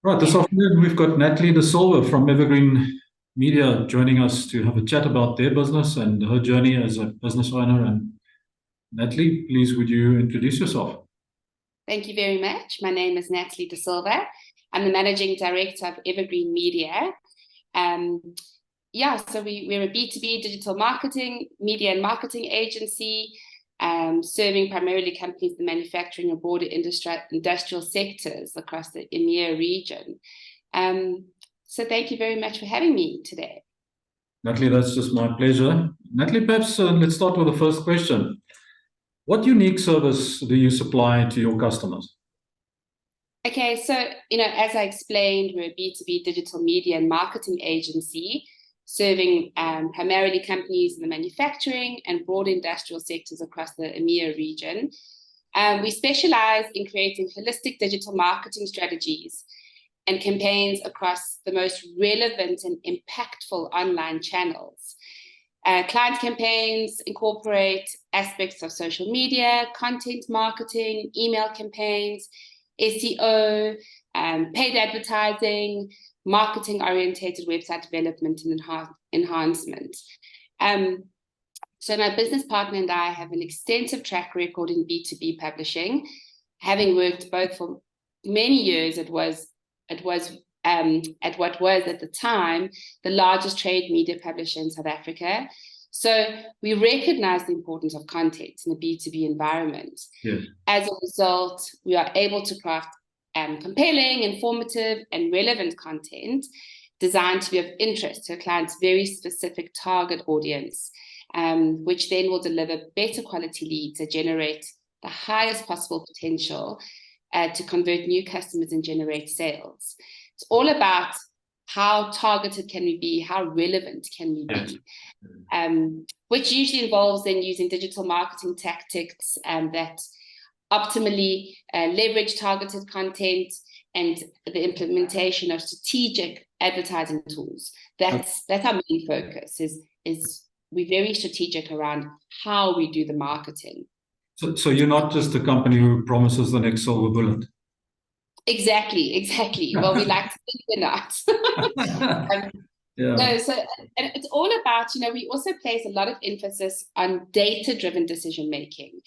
Right, this afternoon we've got Natalie da Silva from Evergreen Media joining us to have a chat about their business and her journey as a business owner. And Natalie, please would you introduce yourself? Thank you very much. My name is Natalie da Silva. I'm the Managing Director of Evergreen Media. Um, so we're a B2B digital marketing, media and marketing agency, serving primarily companies in the manufacturing and broader industrial sectors across the EMEA region. So thank you very much for having me today. Natalie, that's just my pleasure. Natalie, perhaps let's start with the first question. What unique service do you supply to your customers? Okay, so, as I explained, we're a B2B digital media and marketing agency serving primarily companies in the manufacturing and broad industrial sectors across the EMEA region. We specialize in creating holistic digital marketing strategies and campaigns across the most relevant and impactful online channels. Client campaigns incorporate aspects of social media, content marketing, email campaigns, SEO, paid advertising, marketing-oriented website development and enhancement. So my business partner and I have an extensive track record in B2B publishing, having worked both for many years at what was at the time the largest trade media publisher in South Africa. So we recognize the importance of content in a B2B environment. Yes. As a result, we are able to craft compelling, informative, and relevant content designed to be of interest to a client's very specific target audience, which then will deliver better quality leads that generate the highest possible potential to convert new customers and generate sales. It's all about how targeted can we be, how relevant can we be, which usually involves then using digital marketing tactics that optimally leverage targeted content and the implementation of strategic advertising tools. That's our main focus, is we're very strategic around how we do the marketing. So you're not just a company who promises the next silver bullet. Exactly. Well, we like to think we're not. Yeah. No, and it's all about, we also place a lot of emphasis on data-driven decision making,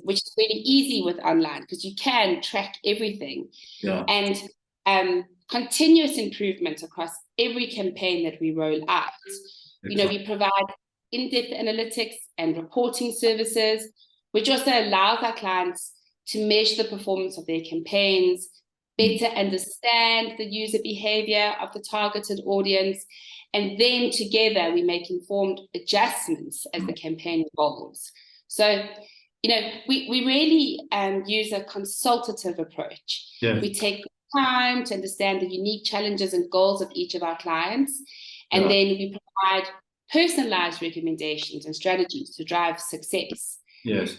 which is really easy with online because you can track everything. Yeah. And continuous improvement across every campaign that we roll out. Excellent. We provide in-depth analytics and reporting services, which also allows our clients to measure the performance of their campaigns, better understand the user behavior of the targeted audience, and then together we make informed adjustments as the campaign evolves. So, we really use a consultative approach. Yes. We take time to understand the unique challenges and goals of each of our clients, and then we provide personalized recommendations and strategies to drive success. Yes.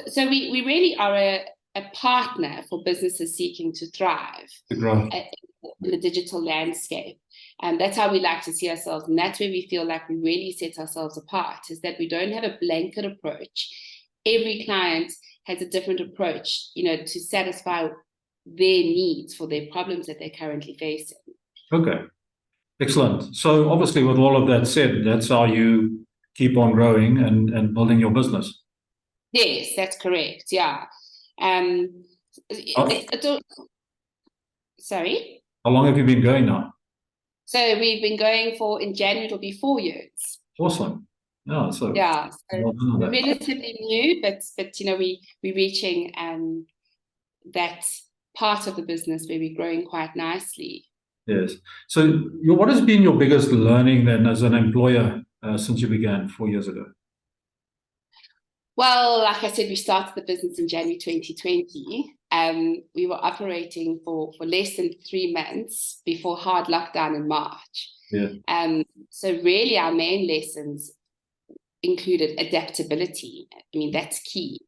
So we really are a partner for businesses seeking to thrive in the digital landscape. And that's how we like to see ourselves. And that's where we feel like we really set ourselves apart, is that we don't have a blanket approach. Every client has a different approach, to satisfy their needs for their problems that they're currently facing. Okay. Excellent. So obviously with all of that said, that's how you keep on growing and building your business. Yes, that's correct. Yeah. Sorry? How long have you been going now? So we've been going in January, it'll be 4 years. Awesome. Yeah, so relatively new, but we're reaching that part of the business where we're growing quite nicely. Yes. So what has been your biggest learning then as an employer since you began 4 years ago? Well, like I said, we started the business in January 2020. We were operating for less than 3 months before hard lockdown in March. Yeah. So really our main lessons included adaptability. I mean, that's key.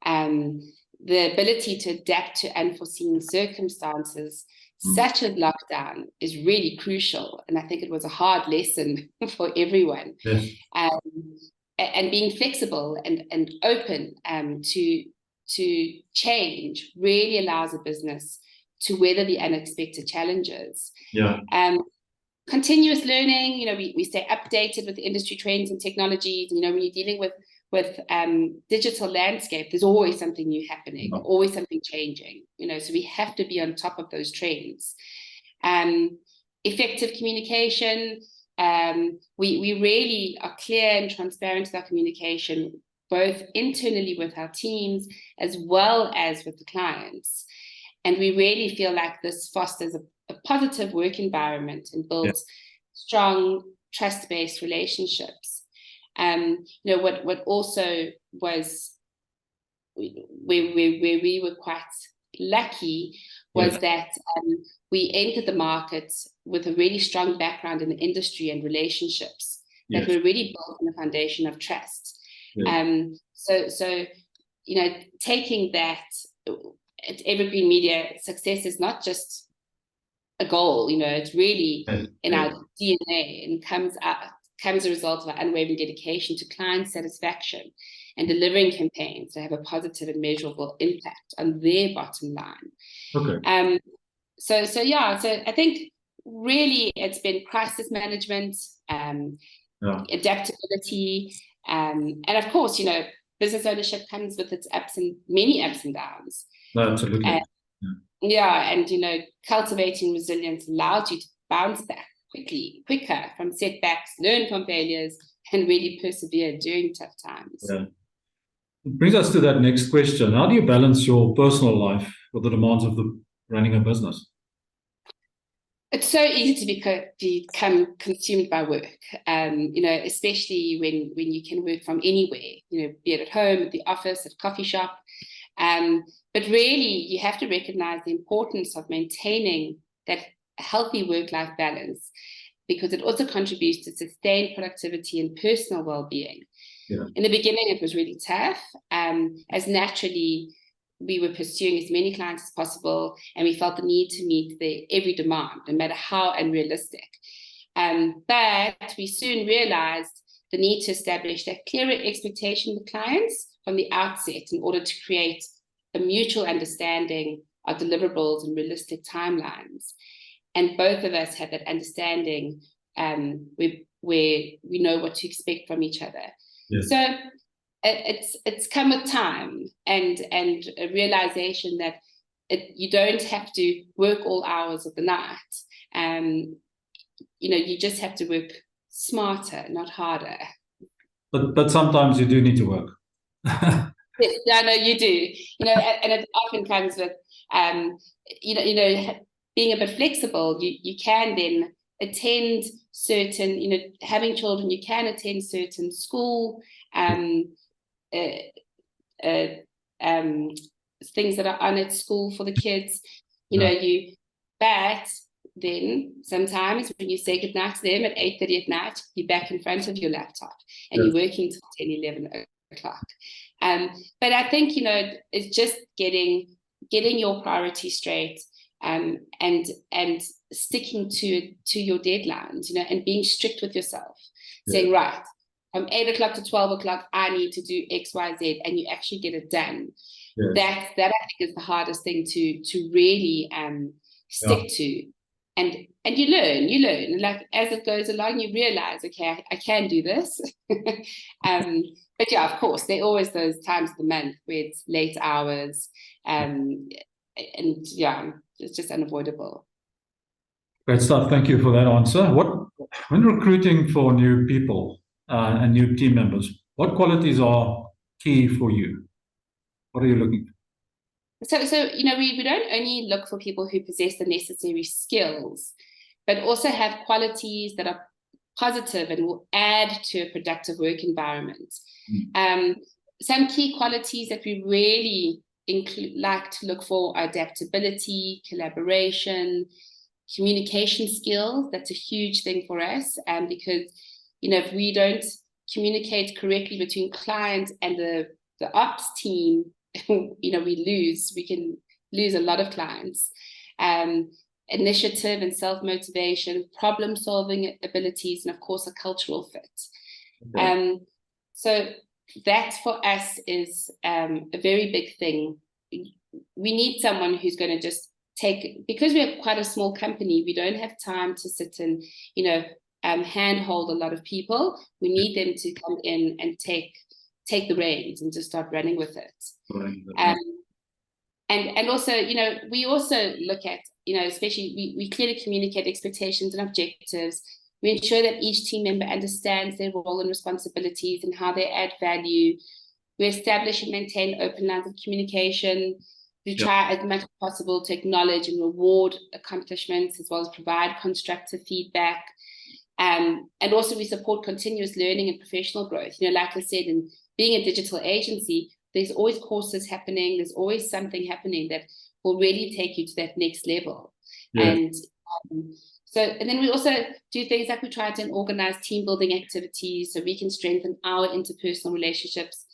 The ability to adapt to unforeseen circumstances, such as lockdown, is really crucial. And I think it was a hard lesson for everyone. Yes. And being flexible and open to change really allows a business to weather the unexpected challenges. Yeah. Continuous learning, we stay updated with industry trends and technologies. When you're dealing with digital landscape, there's always something new happening, always something changing, so we have to be on top of those trends. Effective communication. We really are clear and transparent with our communication, both internally with our teams as well as with the clients. And we really feel like this fosters a positive work environment and builds strong trust-based relationships. What also was where we were quite lucky was that we entered the market with a really strong background in the industry and relationships that were really built on the foundation of trust. So taking that at Evergreen Media, success is not just a goal, it's really in our DNA and comes as a result of our unwavering dedication to client satisfaction and delivering campaigns that have a positive and measurable impact on their bottom line. So I think really it's been crisis management, adaptability, and of course, business ownership comes with its many ups and downs. No, absolutely. And cultivating resilience allows you to bounce back quicker from setbacks, learn from failures, and really persevere during tough times. Yeah. It brings us to that next question. How do you balance your personal life with the demands of running a business? It's so easy to become consumed by work, especially when you can work from anywhere, be it at home, at the office, at a coffee shop. But really, you have to recognize the importance of maintaining that healthy work-life balance, because it also contributes to sustained productivity and personal well-being. In the beginning, it was really tough, as naturally we were pursuing as many clients as possible, and we felt the need to meet every demand, no matter how unrealistic. But we soon realized the need to establish that clearer expectation with clients from the outset in order to create a mutual understanding of deliverables and realistic timelines. And both of us had that understanding where we know what to expect from each other. So it's come with time and a realization that you don't have to work all hours of the night. You just have to work smarter, not harder. But sometimes you do need to work. Yes, I know you do. And it often comes with being a bit flexible. You can then attend certain, having children, you can attend certain school things that are on at school for the kids. But then sometimes when you say goodnight to them at 8:30 at night, you're back in front of your laptop and you're working till 10, 11 o'clock. But I think, it's just getting your priorities straight, and sticking to your deadlines, and being strict with yourself, saying, right, from 8 o'clock to 12 o'clock, I need to do X, Y, Z, and you actually get it done. That I think is the hardest thing to really stick to. And you learn, like as it goes along, you realize, okay, I can do this. But of course, there are always those times of the month where it's late hours, and it's just unavoidable. Great stuff. Thank you for that answer. When recruiting for new people and new team members, what qualities are key for you? What are you looking for? So we don't only look for people who possess the necessary skills, but also have qualities that are positive and will add to a productive work environment. Some key qualities that we really like to look for are adaptability, collaboration, communication skills. That's a huge thing for us, because if we don't communicate correctly between clients and the ops team, we can lose a lot of clients. Initiative and self-motivation, problem-solving abilities, and of course a cultural fit. So that for us is a very big thing. We need someone who's going to just because we're quite a small company, we don't have time to sit and, handhold a lot of people. We need them to come in and take the reins and just start running with it. And also, we also look at, especially we clearly communicate expectations and objectives. We ensure that each team member understands their role and responsibilities and how they add value. We establish and maintain open lines of communication. We try as much as possible to acknowledge and reward accomplishments, as well as provide constructive feedback. And also we support continuous learning and professional growth. Like I said, in being a digital agency, there's always courses happening. There's always something happening that will really take you to that next level. And then we also do things like we try to organize team building activities so we can strengthen our interpersonal relationships.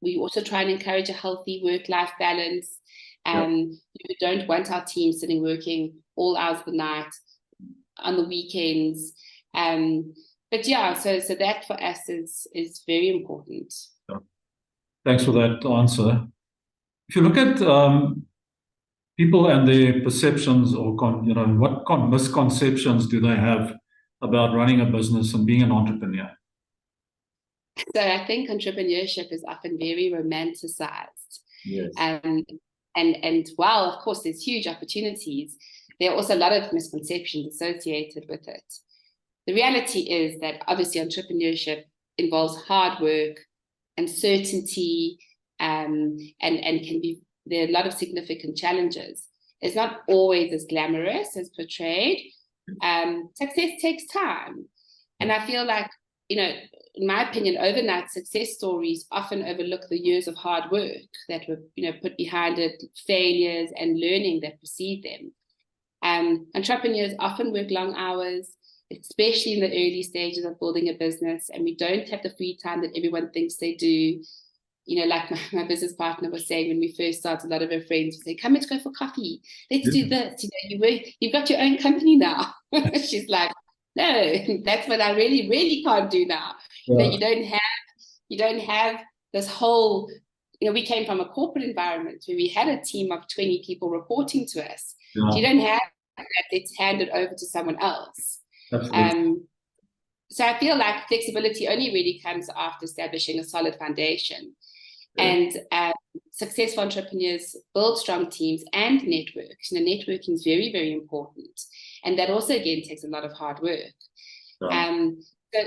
We also try and encourage a healthy work-life balance. We don't want our team sitting working all hours of the night, on the weekends. But yeah, so that for us is very important. Thanks for that answer. If you look at people and their perceptions, or what misconceptions do they have about running a business and being an entrepreneur? So I think entrepreneurship is often very romanticized. Yes. And while of course there's huge opportunities, there are also a lot of misconceptions associated with it. The reality is that obviously entrepreneurship involves hard work, uncertainty, and can be, there are a lot of significant challenges. It's not always as glamorous as portrayed. Success takes time. And I feel like, in my opinion, overnight success stories often overlook the years of hard work that were, put behind it, failures and learning that precede them. Entrepreneurs often work long hours, especially in the early stages of building a business, and we don't have the free time that everyone thinks they do. Like my business partner was saying when we first started, a lot of her friends would say, come, let's go for coffee. Let's do this. You've got your own company now. She's like, no, that's what I really, really can't do now. You don't have this whole, we came from a corporate environment where we had a team of 20 people reporting to us. So you don't have that, it's handed over to someone else. So I feel like flexibility only really comes after establishing a solid foundation. And successful entrepreneurs build strong teams and networks. Networking is very, very important. And that also, again, takes a lot of hard work.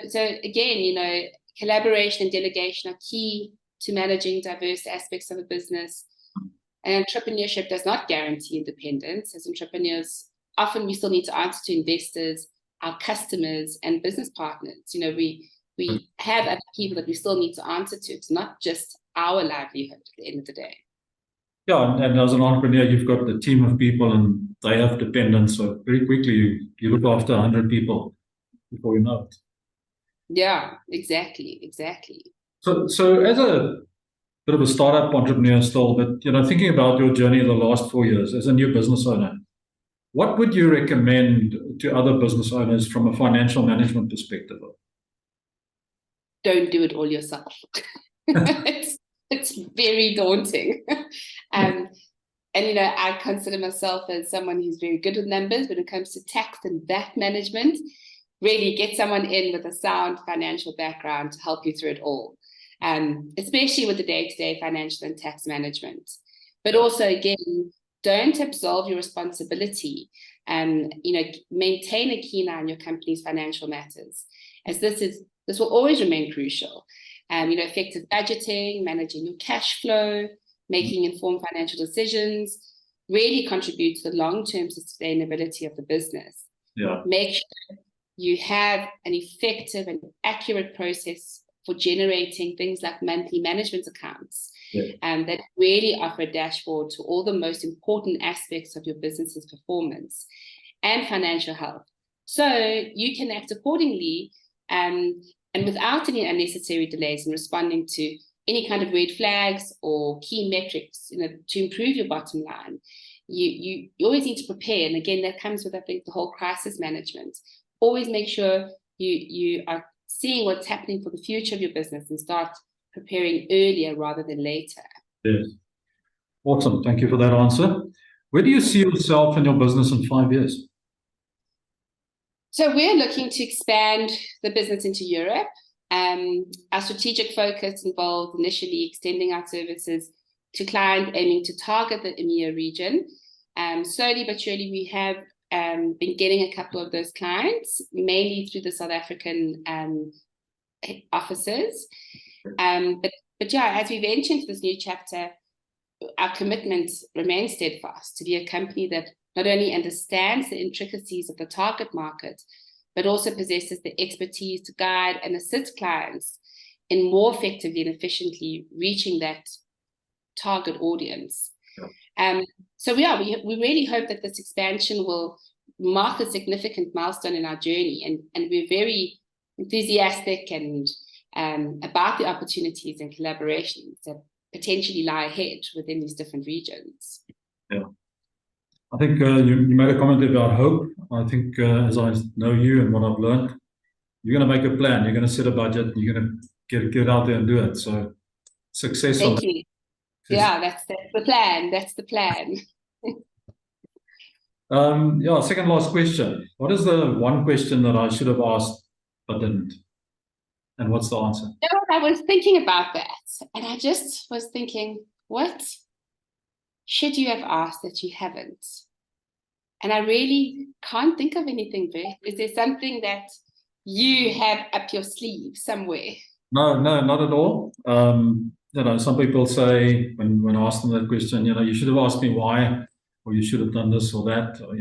So again, collaboration and delegation are key to managing diverse aspects of a business. And entrepreneurship does not guarantee independence. As entrepreneurs, often we still need to answer to investors, our customers, and business partners. We have other people that we still need to answer to. It's not just our livelihood at the end of the day. Yeah, and as an entrepreneur, you've got the team of people and they have dependents. So very quickly, you look after 100 people before you know it. Yeah, exactly. So as a bit of a startup entrepreneur still, but thinking about your journey the last 4 years as a new business owner, what would you recommend to other business owners from a financial management perspective? Don't do it all yourself. It's very daunting. And I consider myself as someone who's very good with numbers when it comes to tax and VAT management. Really get someone in with a sound financial background to help you through it all, especially with the day-to-day financial and tax management. But also, again, don't absolve your responsibility. Maintain a keen eye on your company's financial matters, as this will always remain crucial. Effective budgeting, managing your cash flow, making informed financial decisions really contribute to the long-term sustainability of the business. Make sure you have an effective and accurate process for generating things like monthly management accounts that really offer a dashboard to all the most important aspects of your business's performance and financial health. So you can act accordingly and without any unnecessary delays in responding to any kind of red flags or key metrics, to improve your bottom line. You always need to prepare. And again, that comes with, I think, the whole crisis management. Always make sure you are seeing what's happening for the future of your business and start preparing earlier rather than later. Yes. Awesome. Thank you for that answer. Where do you see yourself and your business in 5 years? So we're looking to expand the business into Europe. Our strategic focus involves initially extending our services to clients aiming to target the EMEA region. Slowly but surely, we have been getting a couple of those clients, mainly through the South African offices. But yeah, as we venture into this new chapter, our commitment remains steadfast to be a company that not only understands the intricacies of the target market, but also possesses the expertise to guide and assist clients in more effectively and efficiently reaching that target audience. So we really hope that this expansion will mark a significant milestone in our journey, and we're very enthusiastic and about the opportunities and collaborations that potentially lie ahead within these different regions. Yeah. I think you made a comment about hope. I think as I know you and what I've learned, you're going to make a plan. You're going to set a budget. You're going to get out there and do it. So success. Thank you. Yeah, that's the plan. That's the plan. Yeah, second last question. What is the one question that I should have asked but didn't? And what's the answer? You know what? I was thinking about that, and I just was thinking, what should you have asked that you haven't? And I really can't think of anything, Bert. Is there something that you have up your sleeve somewhere? No, not at all. Some people say when I ask them that question, you should have asked me why, or you should have done this or that, or,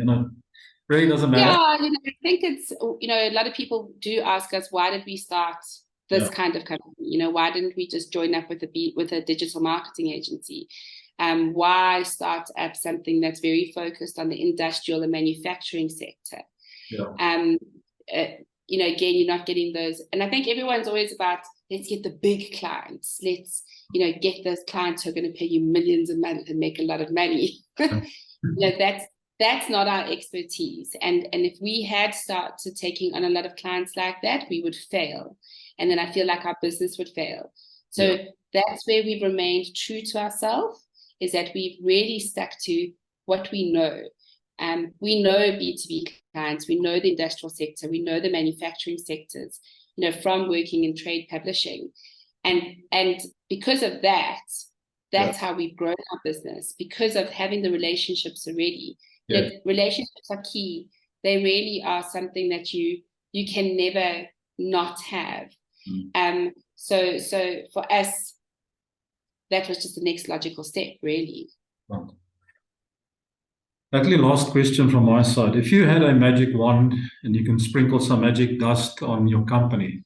really doesn't matter. Yeah, I think it's, a lot of people do ask us, why did we start this kind of company? Why didn't we just join up with a digital marketing agency? Why start up something that's very focused on the industrial and manufacturing sector? Yeah. Again, you're not getting those. And I think everyone's always about, let's get the big clients. Let's, get those clients who are going to pay you millions a month and make a lot of money. That's not our expertise. And if we had started taking on a lot of clients like that, we would fail. And then I feel like our business would fail. So that's where we've remained true to ourselves, is that we've really stuck to what we know. We know B2B clients, we know the industrial sector, we know the manufacturing sectors, from working in trade publishing. And because of that, that's how we've grown our business, because of having the relationships already. Relationships are key. They really are something that you can never not have. So for us, that was just the next logical step, really. Right. Natalie, last question from my side. If you had a magic wand and you can sprinkle some magic dust on your company,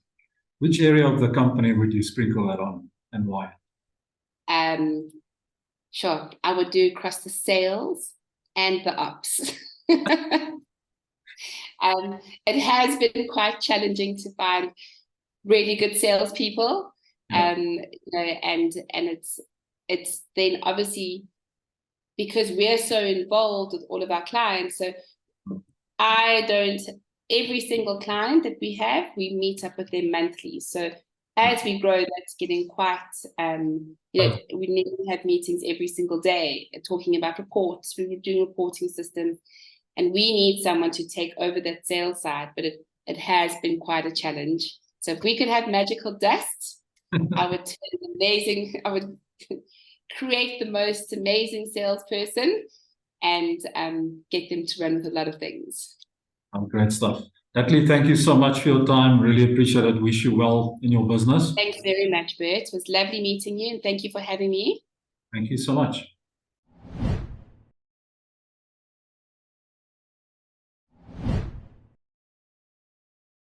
which area of the company would you sprinkle that on, and why? Sure. I would do across the sales and the ops. It has been quite challenging to find really good salespeople, and it's then obviously, because we're so involved with all of our clients. So every single client that we have, we meet up with them monthly. So as we grow, that's getting quite, we have meetings every single day talking about reports. We're doing reporting systems, and we need someone to take over that sales side, but it has been quite a challenge. So if we could have magical dust, I would create the most amazing salesperson and get them to run with a lot of things. Great stuff. Natalie, thank you so much for your time. Really appreciate it. Wish you well in your business. Thanks very much, Bert. It was lovely meeting you, and thank you for having me. Thank you so much.